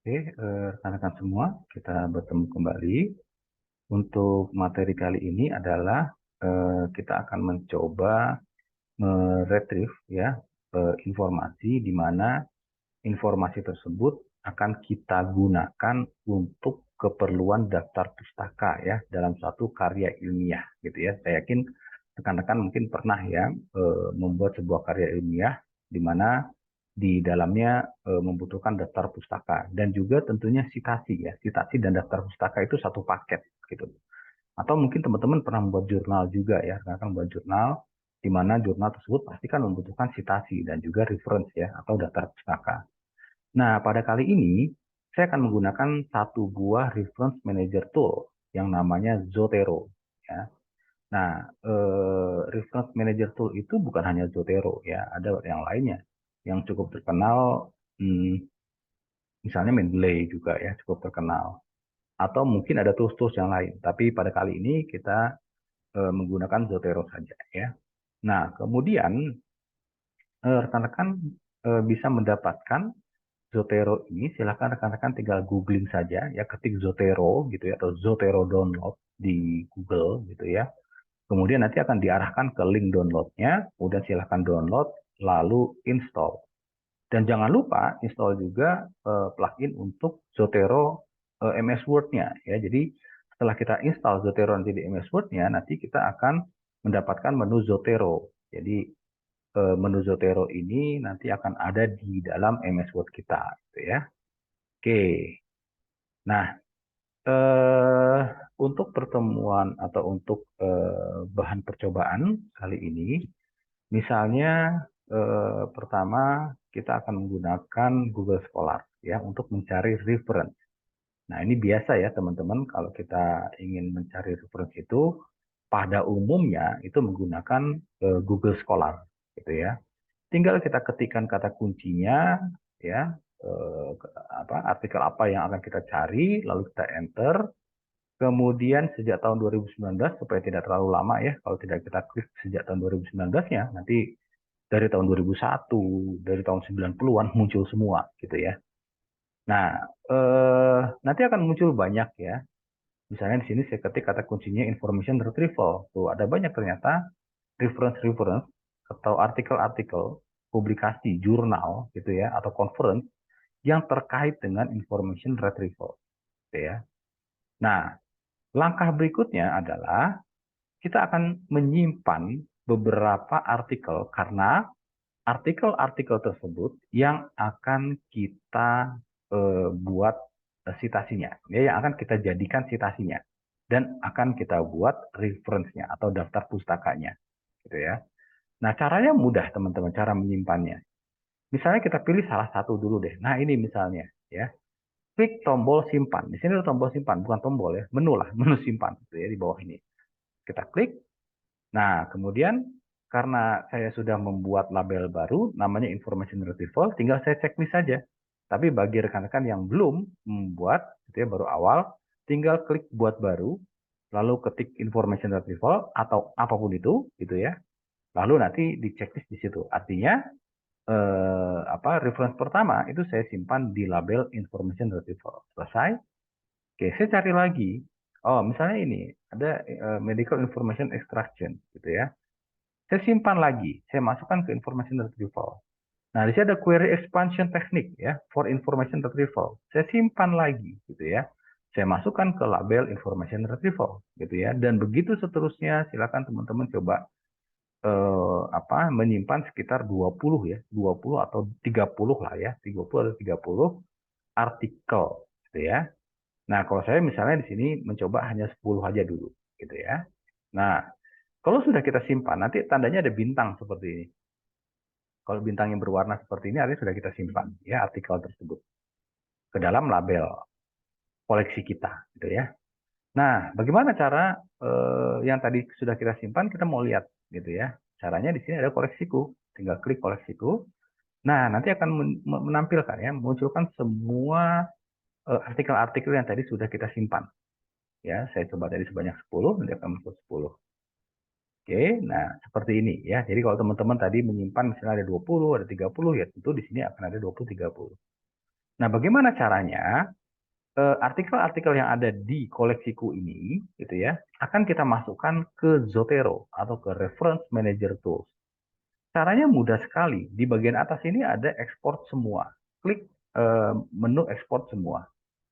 Oke, rekan-rekan semua, kita bertemu kembali. Untuk materi kali ini adalah kita akan mencoba meretrieve ya informasi di mana informasi tersebut akan kita gunakan untuk keperluan daftar pustaka ya dalam suatu karya ilmiah gitu ya. Saya yakin rekan-rekan mungkin pernah ya membuat sebuah karya ilmiah di mana di dalamnya membutuhkan daftar pustaka dan juga tentunya citasi ya. Citasi dan daftar pustaka itu satu paket gitu. Atau mungkin teman-teman pernah membuat jurnal juga ya, rekan-rekan membuat jurnal di mana jurnal tersebut pasti kan membutuhkan citasi dan juga reference ya atau daftar pustaka. Nah, pada kali ini saya akan menggunakan satu buah reference manager tool yang namanya Zotero ya. Nah, reference manager tool itu bukan hanya Zotero ya, ada yang lainnya yang cukup terkenal, misalnya Mendeley juga ya cukup terkenal. Atau mungkin ada tools-tools yang lain, tapi pada kali ini kita menggunakan Zotero saja ya. Nah, kemudian rekan-rekan bisa mendapatkan Zotero ini, silahkan rekan-rekan tinggal googling saja ya, ketik Zotero gitu ya atau Zotero download di Google gitu ya. Kemudian nanti akan diarahkan ke link downloadnya, kemudian silahkan download lalu install. Dan jangan lupa install juga plugin untuk Zotero MS Word-nya ya. Jadi setelah kita install Zotero nanti di MS Word-nya, nanti kita akan mendapatkan menu Zotero. Jadi menu Zotero ini nanti akan ada di dalam MS Word kita gitu ya. Oke. Nah, eh, untuk pertemuan atau untuk bahan percobaan kali ini, misalnya pertama kita akan menggunakan Google Scholar ya untuk mencari reference. Nah, ini biasa ya teman-teman kalau kita ingin mencari reference itu pada umumnya itu menggunakan Google Scholar gitu ya. Tinggal kita ketikkan kata kuncinya ya, artikel apa yang akan kita cari lalu kita enter. Kemudian sejak tahun 2019 supaya tidak terlalu lama ya, kalau tidak kita klik sejak tahun 2019-nya, nanti dari tahun 2001, dari tahun 90-an muncul semua gitu ya. Nah, nanti akan muncul banyak ya. Misalnya di sini saya ketik kata kuncinya information retrieval. Tuh ada banyak ternyata reference-reference atau artikel-artikel publikasi jurnal gitu ya atau conference yang terkait dengan information retrieval gitu ya. Nah, langkah berikutnya adalah kita akan menyimpan beberapa artikel karena artikel-artikel tersebut yang akan kita buat citasinya, ya, yang akan kita jadikan citasinya dan akan kita buat reference-nya atau daftar pustakanya, gitu ya. Nah, caranya mudah teman-teman, cara menyimpannya. Misalnya kita pilih salah satu dulu deh. Nah, ini misalnya, ya, klik tombol simpan. Di sini ada tombol simpan, bukan tombol ya, menu lah, menu simpan, gitu ya di bawah ini. Kita klik. Nah, kemudian karena saya sudah membuat label baru, namanya information retrieval, tinggal saya checklist saja. Tapi bagi rekan-rekan yang belum membuat, gitu ya, baru awal, tinggal klik buat baru, lalu ketik information retrieval atau apapun itu, gitu ya. Lalu nanti di checklist di situ. Artinya reference pertama itu saya simpan di label information retrieval. Selesai. Oke, saya cari lagi. Oh, misalnya ini ada medical information extraction, gitu ya. Saya simpan lagi, saya masukkan ke information retrieval. Nah, di sini ada query expansion technique ya, for information retrieval. Saya simpan lagi gitu ya. Saya masukkan ke label information retrieval gitu ya. Dan begitu seterusnya, silakan teman-teman coba menyimpan sekitar 20 ya, 20 atau 30 lah ya, 30 atau 30 artikel gitu ya. Nah, kalau saya misalnya di sini mencoba hanya 10 aja dulu gitu ya. Nah, kalau sudah kita simpan, nanti tandanya ada bintang seperti ini. Kalau bintang yang berwarna seperti ini artinya sudah kita simpan ya artikel tersebut ke dalam label koleksi kita gitu ya. Nah, bagaimana cara yang tadi sudah kita simpan kita mau lihat gitu ya. Caranya di sini ada koleksiku. Tinggal klik koleksiku. Nah, nanti akan menampilkan ya, munculkan semua artikel-artikel yang tadi sudah kita simpan. Ya, saya coba tadi sebanyak 10, nanti akan muncul 10. Oke, nah seperti ini ya. Jadi kalau teman-teman tadi menyimpan misalnya ada 20, ada 30 ya tentu di sini akan ada 20, 30. Nah, bagaimana caranya? Artikel-artikel yang ada di koleksiku ini, gitu ya, akan kita masukkan ke Zotero atau ke Reference Manager Tools. Caranya mudah sekali. Di bagian atas ini ada export semua. Klik menu export semua.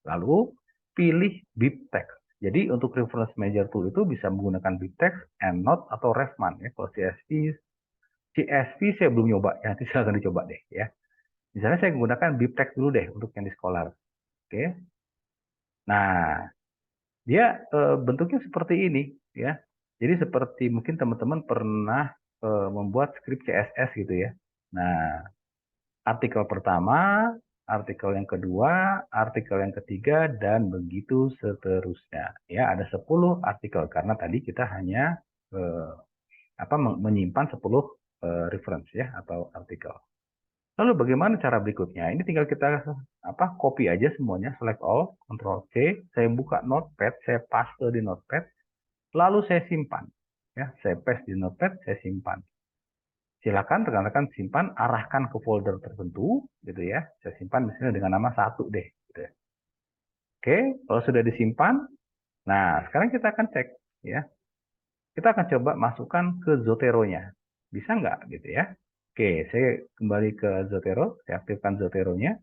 Lalu pilih BibTeX. Jadi untuk Reference Manager Tool itu bisa menggunakan BibTeX, EndNote, atau Refman. Ya. Kalau CSV saya belum nyoba. Ya, nanti silahkan dicoba deh. Ya. Misalnya saya menggunakan BibTeX dulu deh untuk yang di Scholar. Oke. Nah, dia bentuknya seperti ini. Ya. Jadi seperti mungkin teman-teman pernah membuat script CSS gitu ya. Nah, artikel pertama, artikel yang kedua, artikel yang ketiga, dan begitu seterusnya. Ya, ada 10 artikel karena tadi kita hanya eh, menyimpan 10 reference ya atau artikel. Lalu bagaimana cara berikutnya? Ini tinggal kita copy aja semuanya, select all, Ctrl C, saya buka Notepad, saya paste di Notepad, lalu saya simpan. Ya, saya paste di Notepad, saya simpan. Silakan rekan-rekan simpan, arahkan ke folder tertentu, gitu ya. Saya simpan misalnya dengan nama 1 deh. Gitu ya. Oke, kalau sudah disimpan, nah sekarang kita akan cek, ya. Kita akan coba masukkan ke Zotero-nya. Bisa nggak, gitu ya. Oke, saya kembali ke Zotero, saya aktifkan Zotero-nya,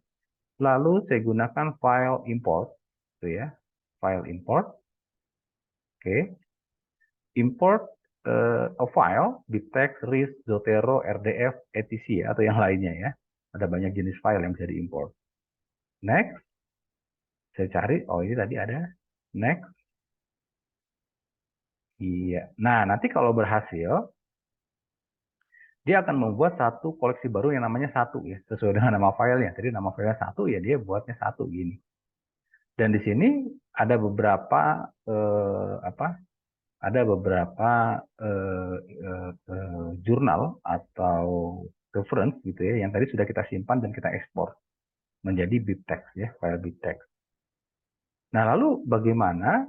lalu saya gunakan file import, gitu ya. File import, oke. Import a file, BibTeX, RIS, Zotero, RDF, etc. Atau yang lainnya ya. Ada banyak jenis file yang bisa diimport. Next, saya cari, oh ini tadi ada. Next, iya. Nah, nanti kalau berhasil, dia akan membuat satu koleksi baru yang namanya 1 ya, sesuai dengan nama filenya. Jadi nama filenya 1 ya dia buatnya 1 gini. Dan di sini ada beberapa ada beberapa jurnal atau reference gitu ya yang tadi sudah kita simpan dan kita ekspor menjadi BibTeX ya, file BibTeX. Nah, lalu bagaimana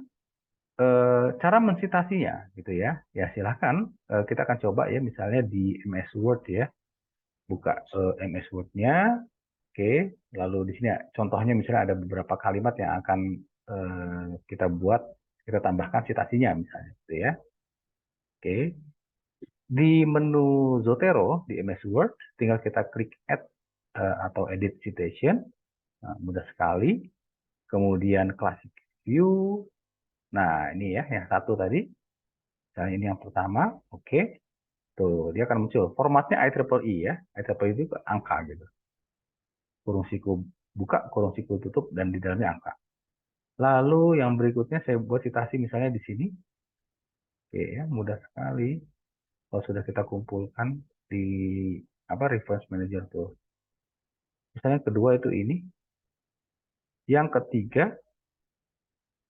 cara mensitasinya gitu ya? Ya silahkan kita akan coba ya misalnya di MS Word ya, buka MS Word-nya, oke. Lalu di sini contohnya misalnya ada beberapa kalimat yang akan kita buat, kita tambahkan citasinya misalnya, gitu ya. Oke. Di menu Zotero di MS Word, tinggal kita klik Add atau Edit Citation, nah, mudah sekali. Kemudian Classic View. Nah, ini ya yang 1 tadi. Misalnya ini yang pertama, oke. Tuh, dia akan muncul. Formatnya IEEE ya. IEEE itu angka gitu. Kurung siku buka, kurung siku tutup, dan di dalamnya angka. Lalu yang berikutnya saya buat citasi misalnya di sini. Oke ya, mudah sekali. Kalau sudah kita kumpulkan di reference manager tuh. Misalnya kedua itu ini. Yang ketiga,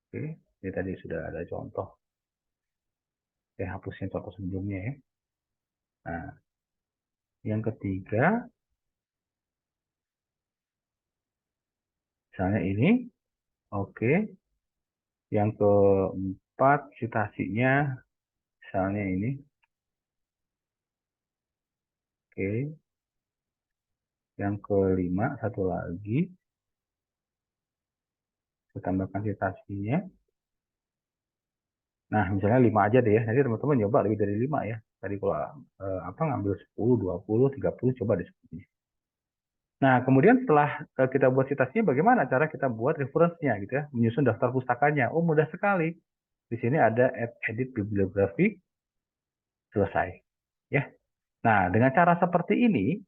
oke, ini tadi sudah ada contoh. Saya hapusnya contoh sebelumnya ya. Nah, yang ketiga, misalnya ini, oke. Yang keempat, citasinya, misalnya ini, oke. Yang kelima, satu lagi, saya tambahkan citasinya. Nah, misalnya 5 aja deh ya. Nanti teman-teman coba lebih dari 5 ya. Tadi kalau ngambil 10, 20, 30, coba deh. Nah, kemudian setelah kita buat citasinya, bagaimana cara kita buat reference-nya gitu ya, menyusun daftar pustakanya. Oh, mudah sekali. Di sini ada edit bibliografi, selesai. Ya. Nah, dengan cara seperti ini,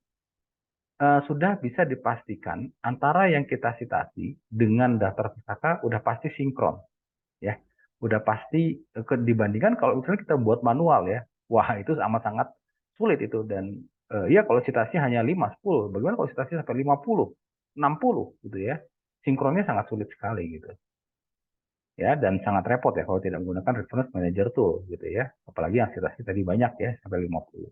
sudah bisa dipastikan antara yang kita citasi dengan daftar pustaka udah pasti sinkron. Ya. Udah pasti dibandingkan kalau misalnya kita buat manual ya. Wah, itu amat sangat sulit itu. Dan ya kalau citasi hanya 5, 10. Bagaimana kalau citasi sampai 50, 60 gitu ya. Sinkronnya sangat sulit sekali gitu. Ya, dan sangat repot ya kalau tidak menggunakan reference manager tool gitu ya. Apalagi yang citasi tadi banyak ya, sampai 50.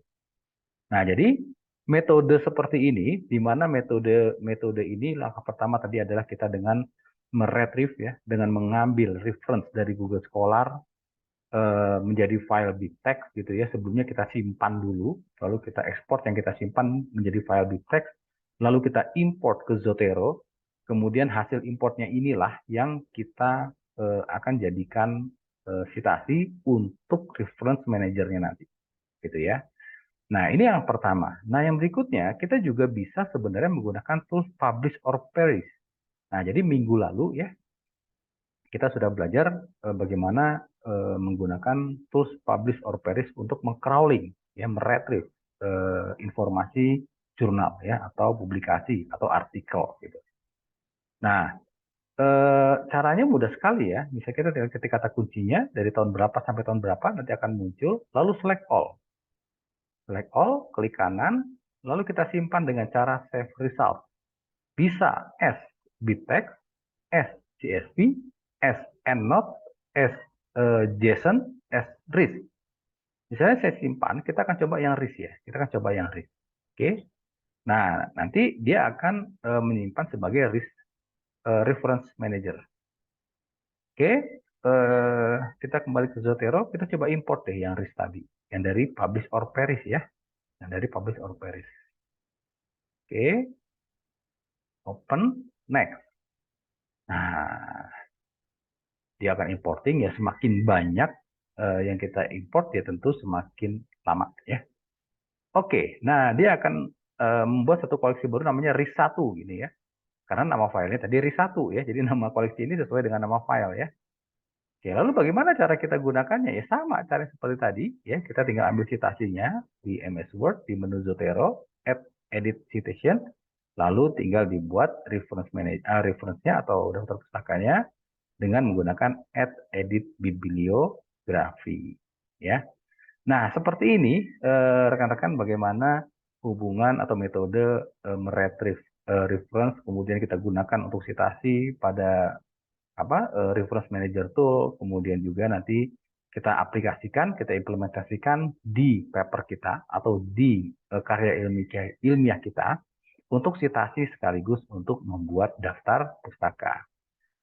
Nah, jadi metode seperti ini, di mana metode ini langkah pertama tadi adalah kita dengan meretrieve ya, dengan mengambil reference dari Google Scholar menjadi file BibTeX gitu ya. Sebelumnya kita simpan dulu, lalu kita ekspor yang kita simpan menjadi file BibTeX, lalu kita import ke Zotero. kemudian hasil importnya inilah yang kita akan jadikan citasi untuk reference manajernya nanti, gitu ya. Nah, ini yang pertama. Nah, yang berikutnya, kita juga bisa sebenarnya menggunakan tools publish or perish. Nah, jadi minggu lalu ya, kita sudah belajar bagaimana menggunakan tools publish or perish untuk meng-crawling, ya, meretrieve informasi jurnal ya, atau publikasi atau artikel gitu. Nah, caranya mudah sekali ya. Misalnya kita tinggal ketik kata kuncinya dari tahun berapa sampai tahun berapa nanti akan muncul, lalu select all. Select all, klik kanan, lalu kita simpan dengan cara save result. Bisa as bittext, as CSV, as EndNote, as JSON, as RIS. Misalnya saya simpan, kita akan coba yang RIS ya. Kita akan coba yang RIS. Oke. Nah, nanti dia akan menyimpan sebagai RIS reference manager. Oke. Kita kembali ke Zotero, kita coba import deh yang RIS tadi. Yang dari publish or perish ya. Yang dari publish or perish. Oke. Open, next. Nah, dia akan importing ya, semakin banyak yang kita import ya tentu semakin lama ya. Oke, nah dia akan membuat satu koleksi baru namanya RIS1 gini ya. Karena nama filenya tadi RIS1 ya, jadi nama koleksi ini sesuai dengan nama file ya. Oke, lalu bagaimana cara kita gunakannya? Ya sama cara seperti tadi ya, kita tinggal ambil citasinya di MS Word di menu Zotero, add edit citation, lalu tinggal dibuat reference-nya atau daftar pustakanya dengan menggunakan add edit bibliografi ya. Nah, seperti ini rekan-rekan bagaimana hubungan atau metode meretrieve reference kemudian kita gunakan untuk citasi pada reference manager tool, kemudian juga nanti kita aplikasikan, kita implementasikan di paper kita atau di karya ilmiah kita untuk citasi sekaligus untuk membuat daftar pustaka.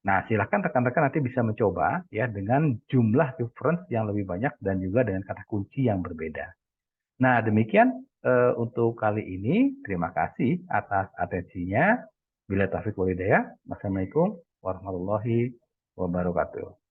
Nah, silakan rekan-rekan nanti bisa mencoba ya dengan jumlah reference yang lebih banyak dan juga dengan kata kunci yang berbeda. Nah, demikian untuk kali ini. Terima kasih atas atensinya. Bila taufiq wal hidayah. Wassalamualaikum warahmatullahi wabarakatuh.